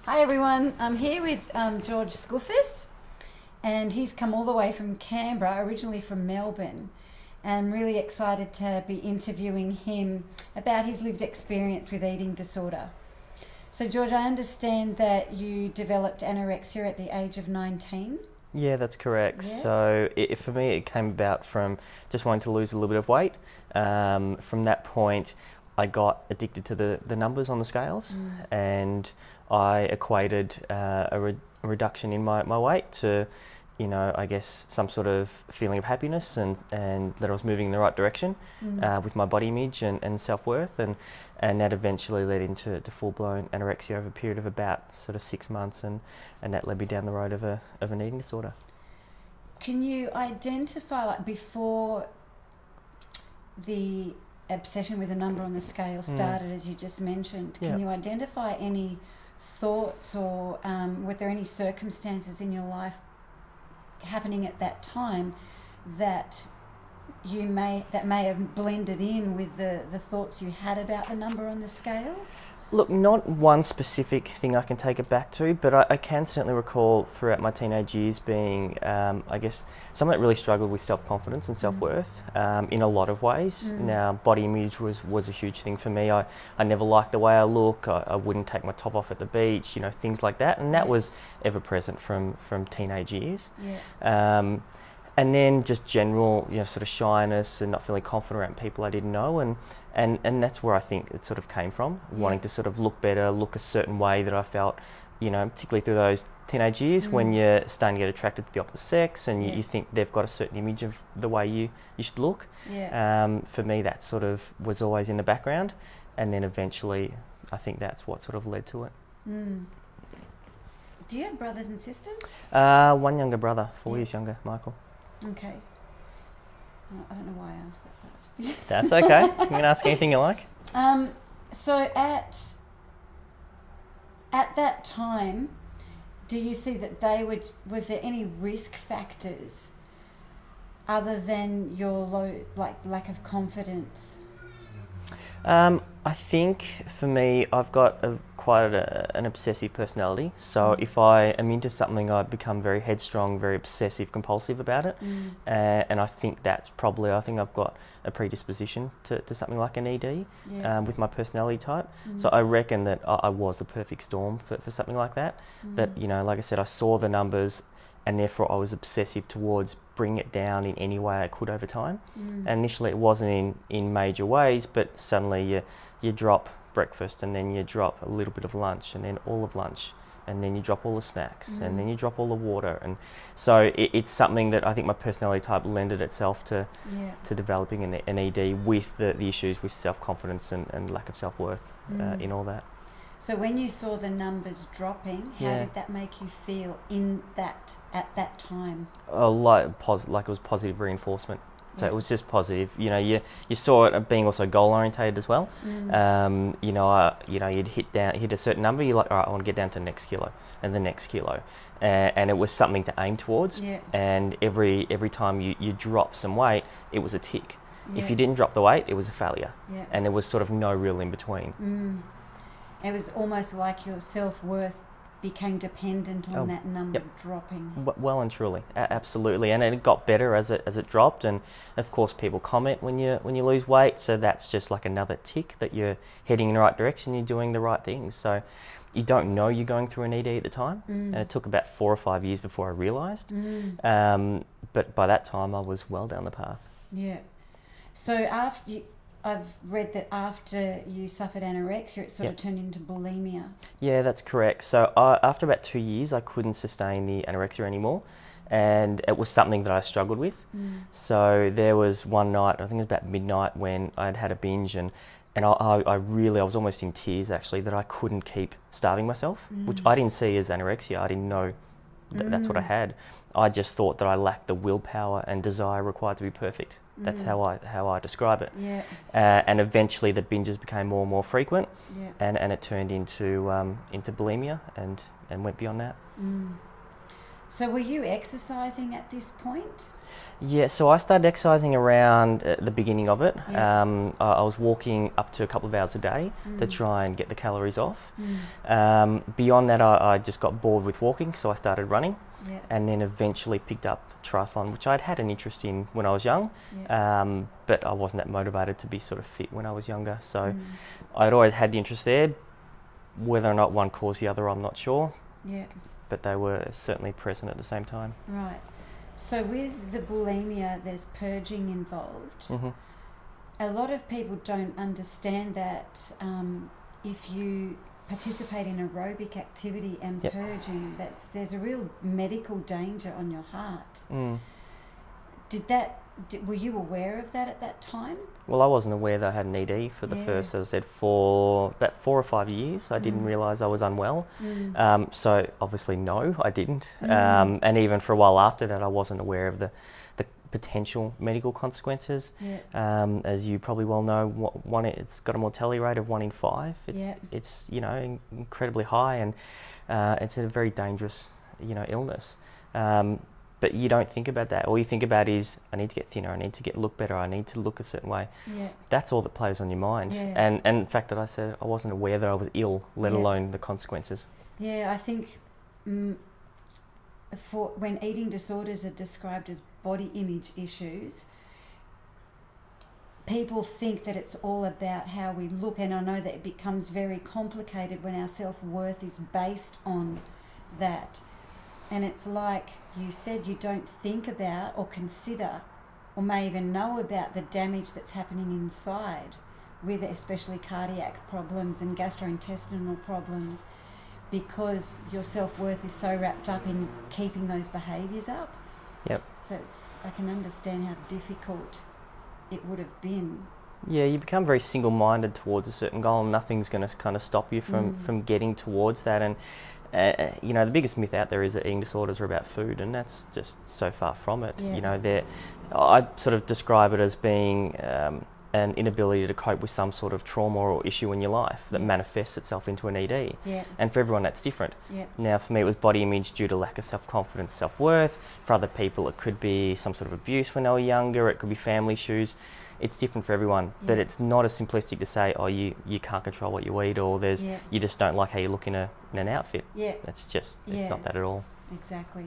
Hi everyone, I'm here with George Skoufis, and he's come all the way from Canberra, originally from Melbourne, and really excited to be interviewing him about his lived experience with eating disorder. So George, I understand that you developed anorexia at the age of 19. Yeah, that's correct. Yeah. So for me, it came about from just wanting to lose a little bit of weight. From that point, I got addicted to the numbers on the scales, and I equated a reduction in my weight to, I guess some sort of feeling of happiness and that I was moving in the right direction with my body image and self-worth, and that eventually led into full-blown anorexia over a period of about sort of 6 months, and that led me down the road of an eating disorder. Can you identify, like before the obsession with the number on the scale started, as you just mentioned, can you identify any thoughts or were there any circumstances in your life happening at that time that may have blended in with the thoughts you had about the number on the scale? Look, not one specific thing I can take it back to, but I can certainly recall throughout my teenage years being, I guess, someone that really struggled with self-confidence and self-worth in a lot of ways. Now, body image was a huge thing for me. I never liked the way I look. I wouldn't take my top off at the beach, things like that. And that was ever present from teenage years. Yeah. And then just general, sort of shyness and not feeling confident around people I didn't know, and that's where I think it sort of came from, wanting to sort of look better, look a certain way that I felt, particularly through those teenage years when you're starting to get attracted to the opposite sex and you think they've got a certain image of the way you should look. Yeah. For me, that sort of was always in the background, and then eventually I think that's what sort of led to it. Do you have brothers and sisters? One younger brother, 4 years younger, Michael. Okay. Well, I don't know why I asked that first. That's okay. You can ask anything you like. So at that time, do you see that was there any risk factors other than your lack of confidence? I think for me, I've got quite an obsessive personality. So if I am into something, I become very headstrong, very obsessive, compulsive about it. And I think that's probably, I think I've got a predisposition to something like an ED with my personality type. So I reckon that I was a perfect storm for something like that. That, like I said, I saw the numbers, and therefore I was obsessive towards bring it down in any way I could over time. And initially it wasn't in major ways, but suddenly you drop breakfast, and then you drop a little bit of lunch, and then all of lunch, and then you drop all the snacks, and then you drop all the water. And so it's something that I think my personality type lended itself to developing an ED with the issues with self-confidence and lack of self-worth in all that. So when you saw the numbers dropping, how did that make you feel at that time? Like it was positive reinforcement. So it was just positive. You saw it being also goal orientated as well. You'd hit a certain number. You're like, all right, I want to get down to the next kilo and the next kilo, and it was something to aim towards. And every time you drop some weight, it was a tick. If you didn't drop the weight, it was a failure. And there was sort of no real in between. It was almost like your self-worth became dependent on that number dropping. Well and truly, absolutely, and it got better as it dropped. And of course, people comment when you lose weight, so that's just like another tick that you're heading in the right direction. You're doing the right things. So you don't know you're going through an ED at the time, and it took about 4 or 5 years before I realised. But by that time, I was well down the path. Yeah. So I've read that after you suffered anorexia, it sort of turned into bulimia. Yeah, that's correct. So after about 2 years, I couldn't sustain the anorexia anymore, and it was something that I struggled with. So there was one night, I think it was about midnight, when I'd had a binge, and I was almost in tears actually, that I couldn't keep starving myself, which I didn't see as anorexia. I didn't know that's what I had. I just thought that I lacked the willpower and desire required to be perfect. That's how I describe it. And eventually the binges became more and more frequent, and it turned into bulimia and went beyond that. So were you exercising at this point? Yeah, so I started exercising around the beginning of it. Yeah. I was walking up to a couple of hours a day to try and get the calories off. Beyond that, I just got bored with walking, so I started running. Yeah. And then eventually picked up triathlon, which I'd had an interest in when I was young, but I wasn't that motivated to be sort of fit when I was younger. So I'd always had the interest there. Whether or not one caused the other, I'm not sure. Yeah. But they were certainly present at the same time. Right. So with the bulimia, there's purging involved. A lot of people don't understand that if you participate in aerobic activity and purging, that there's a real medical danger on your heart. Were you aware of that at that time? Well, I wasn't aware that I had an ED for the first, as I said, for about 4 or 5 years. I didn't realise I was unwell. So obviously, no, I didn't. And even for a while after that, I wasn't aware of the potential medical consequences. As you probably well know, it's got a mortality rate of 1 in 5. It's incredibly high, and it's a very dangerous illness. But you don't think about that. All you think about is, I need to get thinner, I need to look better, I need to look a certain way. That's all that plays on your mind. And the fact that I said I wasn't aware that I was ill, let alone the consequences. Yeah, I think for when eating disorders are described as body image issues, people think that it's all about how we look, and I know that it becomes very complicated when our self-worth is based on that. And it's like you said, you don't think about or consider or may even know about the damage that's happening inside with especially cardiac problems and gastrointestinal problems, because your self-worth is so wrapped up in keeping those behaviours up. So I can understand how difficult it would have been. Yeah, you become very single-minded towards a certain goal, and nothing's going to kind of stop you from getting towards that. And the biggest myth out there is that eating disorders are about food, and that's just so far from it. I sort of describe it as being an inability to cope with some sort of trauma or issue in your life that manifests itself into an ED. And for everyone, that's different. Now, for me, it was body image due to lack of self-confidence, self-worth. For other people, it could be some sort of abuse when they were younger. It could be family issues. It's different for everyone, but it's not as simplistic to say, oh, you can't control what you eat, or you just don't like how you look in an outfit. It's not that at all. Exactly.